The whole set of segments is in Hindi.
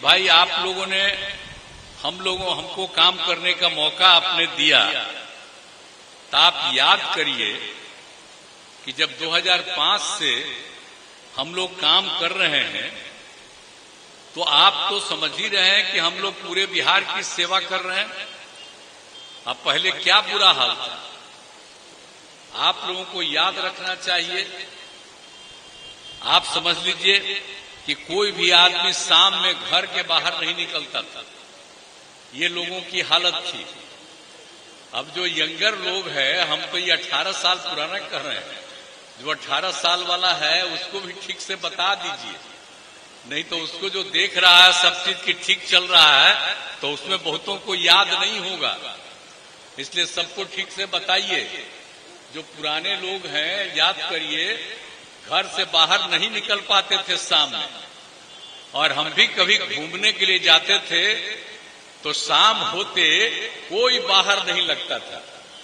भाई आप लोगों ने हमको काम करने का मौका आपने दिया, तो आप याद करिए कि जब 2005 से हम लोग काम कर रहे हैं तो आप तो समझ ही रहे हैं कि हम लोग पूरे बिहार की सेवा कर रहे हैं। अब पहले क्या बुरा हाल था, आप लोगों को याद रखना चाहिए। आप समझ लीजिए कि कोई भी आदमी शाम में घर के बाहर नहीं निकलता था, ये लोगों की हालत थी। अब जो यंगर लोग हैं, हम तो ये 18 साल पुराना कह रहे हैं, जो 18 साल वाला है उसको भी ठीक से बता दीजिए, नहीं तो उसको जो देख रहा है सब चीज की ठीक चल रहा है तो उसमें बहुतों को याद नहीं होगा, इसलिए सबको ठीक से बताइए। जो पुराने लोग हैं याद करिए, घर से बाहर नहीं निकल पाते थे शाम में, और हम भी कभी घूमने के लिए जाते थे तो शाम होते कोई बाहर नहीं लगता था,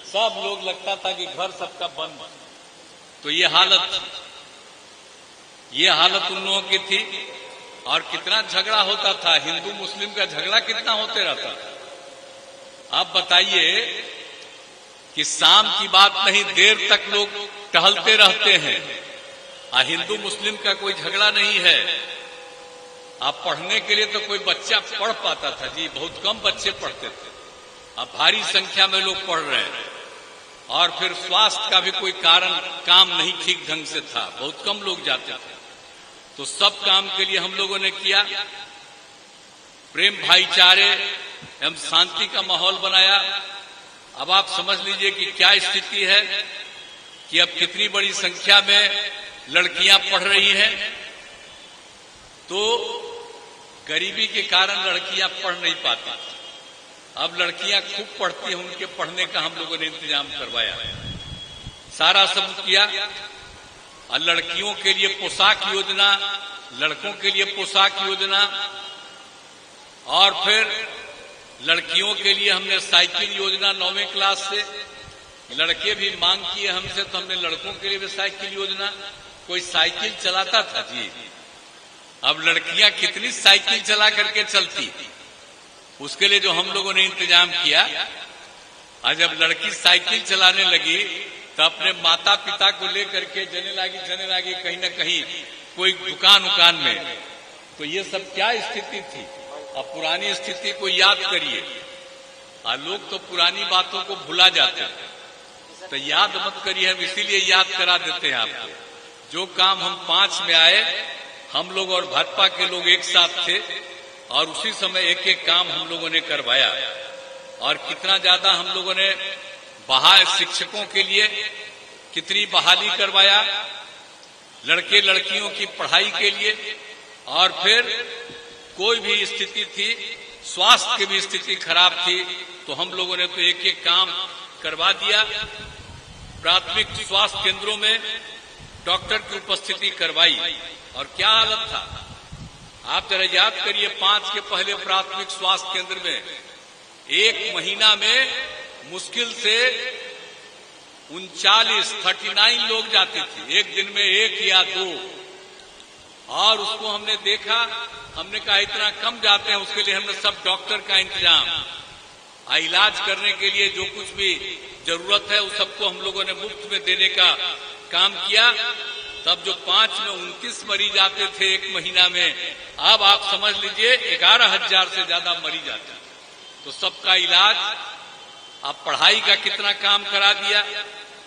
सब लोग लगता था कि घर सबका बंद। तो ये हालत उन लोगों की थी। और कितना झगड़ा होता था, हिंदू मुस्लिम का झगड़ा कितना होते रहता था। आप बताइए कि शाम की बात नहीं, देर तक लोग टहलते रहते हैं, और हिंदू मुस्लिम का कोई झगड़ा नहीं है। आप पढ़ने के लिए तो कोई बच्चा पढ़ पाता था जी, बहुत कम बच्चे पढ़ते थे। अब भारी संख्या में लोग पढ़ रहे हैं, और फिर स्वास्थ्य का भी कोई काम नहीं ठीक ढंग से था, बहुत कम लोग जाते थे। तो सब काम के लिए हम लोगों ने किया, प्रेम भाईचारे एवं शांति का माहौल बनाया। अब आप समझ लीजिए कि क्या स्थिति है कि अब कितनी बड़ी संख्या में लड़कियां पढ़ रही हैं। तो गरीबी के कारण लड़कियां पढ़ नहीं पाती, अब लड़कियां खूब पढ़ती हैं, उनके पढ़ने का हम लोगों ने इंतजाम करवाया, सारा सब किया। और लड़कियों के लिए पोशाक योजना, लड़कों के लिए पोशाक योजना, और फिर लड़कियों के लिए हमने साइकिल योजना 9वीं क्लास से। लड़के भी मांग किए हमसे, तो हमने लड़कों के लिए भी साइकिल योजना। कोई साइकिल चलाता था जी, अब लड़कियां कितनी साइकिल चला करके चलती, उसके लिए जो हम लोगों ने इंतजाम किया। और जब लड़की साइकिल चलाने लगी तो अपने माता पिता को लेकर के जने लागी कहीं न कहीं कोई दुकान में। तो ये सब क्या स्थिति थी। अब पुरानी स्थिति को याद करिए, और लोग तो पुरानी बातों को भुला जाते हैं, तो याद मत करिए, हम इसीलिए याद करा देते हैं आपको। जो काम हम 5 में आए, हम लोग और भाजपा के लोग एक साथ थे, और उसी समय एक एक काम हम लोगों ने करवाया। और कितना ज्यादा हम लोगों ने शिक्षकों के लिए कितनी बहाली करवाया, लड़के लड़कियों की पढ़ाई के लिए। और फिर कोई भी स्थिति थी, स्वास्थ्य की भी स्थिति खराब थी, तो हम लोगों ने तो एक एक काम करवा दिया। प्राथमिक स्वास्थ्य केंद्रों में डॉक्टर की उपस्थिति करवाई, और क्या हालत था आप जरा याद करिए। 5 के पहले प्राथमिक स्वास्थ्य केंद्र में एक महीना में मुश्किल से 39 लोग जाते थे, एक दिन में 1 या 2। और उसको हमने देखा, हमने कहा इतना कम जाते हैं, उसके लिए हमने सब डॉक्टर का इंतजाम, इलाज करने के लिए जो कुछ भी जरूरत है उस सबको हम लोगों ने मुफ्त में देने का काम किया। तब जो 5 में 29 मरीज आते थे एक महीना में, अब आप समझ लीजिए 11,000 से ज्यादा मरीज आते। तो सबका इलाज, अब पढ़ाई का कितना काम करा दिया,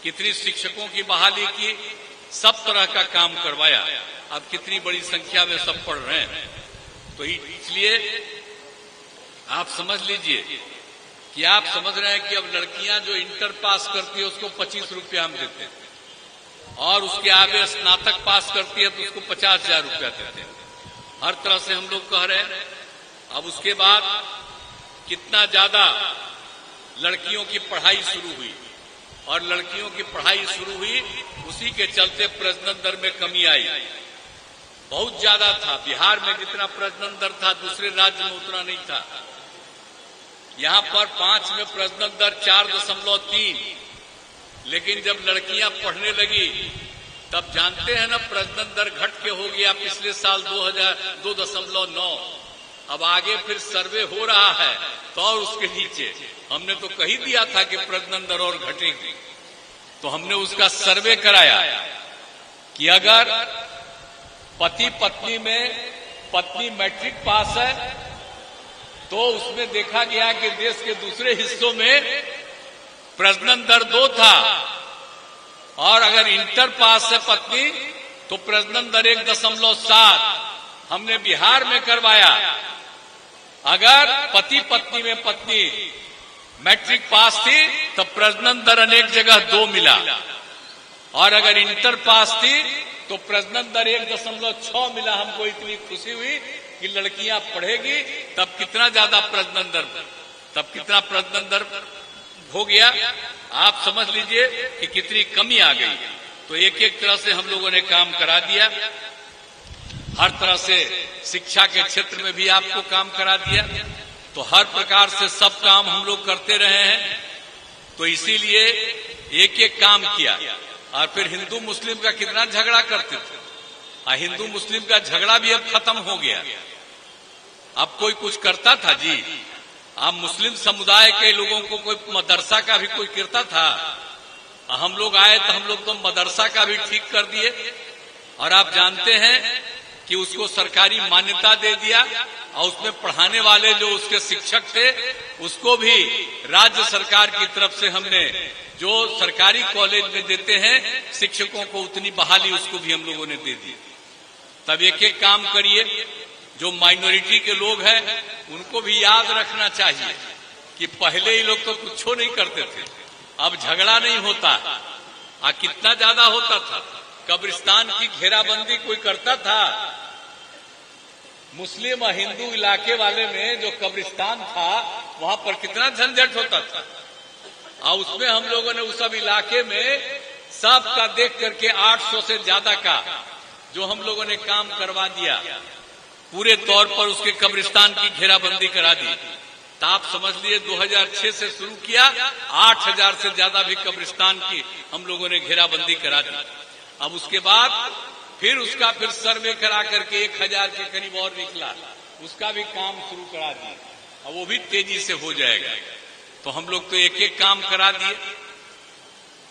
कितनी शिक्षकों की बहाली की, सब तरह का काम करवाया। अब कितनी बड़ी संख्या में सब पढ़ रहे हैं। तो इसलिए आप समझ लीजिए कि आप समझ रहे हैं कि अब लड़कियां जो इंटर पास करती है उसको 25 रुपया हम देते हैं, और उसके आगे स्नातक पास करती है तो उसको 50,000 रुपया देते हैं। हर तरह से हम लोग कह रहे हैं। अब उसके बाद कितना ज्यादा लड़कियों की पढ़ाई शुरू हुई, और लड़कियों की पढ़ाई शुरू हुई, उसी के चलते प्रजनन दर में कमी आई। बहुत ज्यादा था, बिहार में जितना प्रजनन दर था दूसरे राज्य में उतना नहीं था। यहाँ पर 5 में प्रजनन दर 4.3, लेकिन जब लड़कियां पढ़ने लगी तब जानते हैं ना प्रजनन दर घट के हो गया पिछले साल 2.9। अब आगे फिर सर्वे हो रहा है, तो और उसके नीचे हमने तो कही दिया था कि प्रजनन दर और घटेगी, तो हमने उसका सर्वे कराया कि अगर पति पत्नी में पत्नी मैट्रिक पास है तो उसमें देखा गया कि देश के दूसरे हिस्सों में प्रजनन दर 2 था, और अगर इंटर पास है पत्नी तो प्रजनन दर 1.7 हमने बिहार में करवाया। अगर पति पत्नी में पत्नी मैट्रिक पास थी तो प्रजनन दर अनेक जगह 2 मिला, और अगर इंटर पास थी तो प्रजनन दर 1.6 मिला। हमको इतनी खुशी हुई कि लड़कियां पढ़ेगी तब कितना ज्यादा प्रजनन दर हो गया। आप समझ लीजिए कि कितनी कमी आ गई। तो एक एक तरह से हम लोगों ने काम करा दिया, हर तरह से शिक्षा के क्षेत्र में भी आपको काम करा दिया, तो हर प्रकार से सब काम हम लोग करते रहे हैं। तो इसीलिए एक एक काम किया। और फिर हिंदू मुस्लिम का कितना झगड़ा करते थे, और हिंदू मुस्लिम का झगड़ा भी अब खत्म हो गया। अब कोई कुछ करता था जी? अब मुस्लिम समुदाय के लोगों को कोई मदरसा का भी कोई करता था? हम लोग आए तो हम लोग तो मदरसा का भी ठीक कर दिए, और आप जानते हैं कि उसको सरकारी मान्यता दे दिया, और उसमें पढ़ाने वाले जो उसके शिक्षक थे उसको भी राज्य सरकार की तरफ से हमने जो सरकारी कॉलेज में देते हैं शिक्षकों को उतनी बहाली उसको भी हम लोगों ने दे दी। तब एक एक काम करिए। जो माइनॉरिटी के लोग हैं उनको भी याद रखना चाहिए कि पहले ही लोग तो कुछ नहीं करते थे, अब झगड़ा नहीं होता। कितना ज्यादा होता था। कब्रिस्तान की घेराबंदी कोई करता था? मुस्लिम और हिंदू इलाके वाले में जो कब्रिस्तान था वहां पर कितना झंझट होता था, और उसमें हम लोगों ने उस सब इलाके में सबका देख करके 800 से ज्यादा का जो हम लोगों ने काम करवा दिया, पूरे तौर पर उसके कब्रिस्तान की घेराबंदी करा दी। तो आप समझ लिए 2006 से शुरू किया, 8000 से ज्यादा भी कब्रिस्तान की हम लोगों ने घेराबंदी करा दी। अब उसके बाद फिर उसका सर्वे करा करके 1000 के करीब और निकला, उसका भी काम शुरू करा दिया, और वो भी तेजी से हो जाएगा। तो हम लोग तो एक एक काम करा दिए।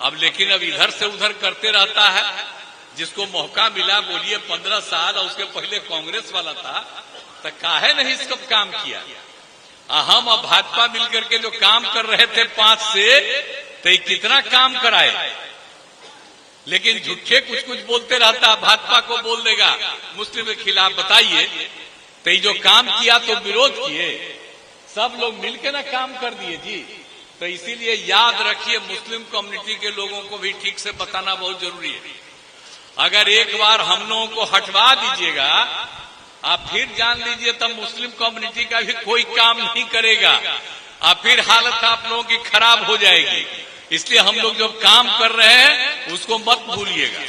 अब लेकिन अब इधर से उधर करते रहता है। जिसको मौका मिला, बोलिए 15 साल, और उसके पहले कांग्रेस वाला था, तो काहे नहीं इसका काम किया। हम और भाजपा मिलकर के जो काम कर रहे थे 5 से, तो कितना काम कराए। लेकिन झूठे कुछ कुछ बोलते रहता, भाजपा को बोल देगा मुस्लिम के खिलाफ। बताइए, तो जो काम किया तो विरोध किए, सब लोग मिलकर ना काम कर दिए जी। तो इसीलिए याद रखिए, मुस्लिम कम्युनिटी के लोगों को भी ठीक से बताना बहुत जरूरी है। अगर एक बार हम लोगों को हटवा दीजिएगा, आप फिर जान लीजिए तब मुस्लिम कम्युनिटी का भी कोई काम नहीं करेगा, और फिर हालत आप लोगों की खराब हो जाएगी। इसलिए हम लोग जो काम कर रहे हैं उसको मत भूलिएगा।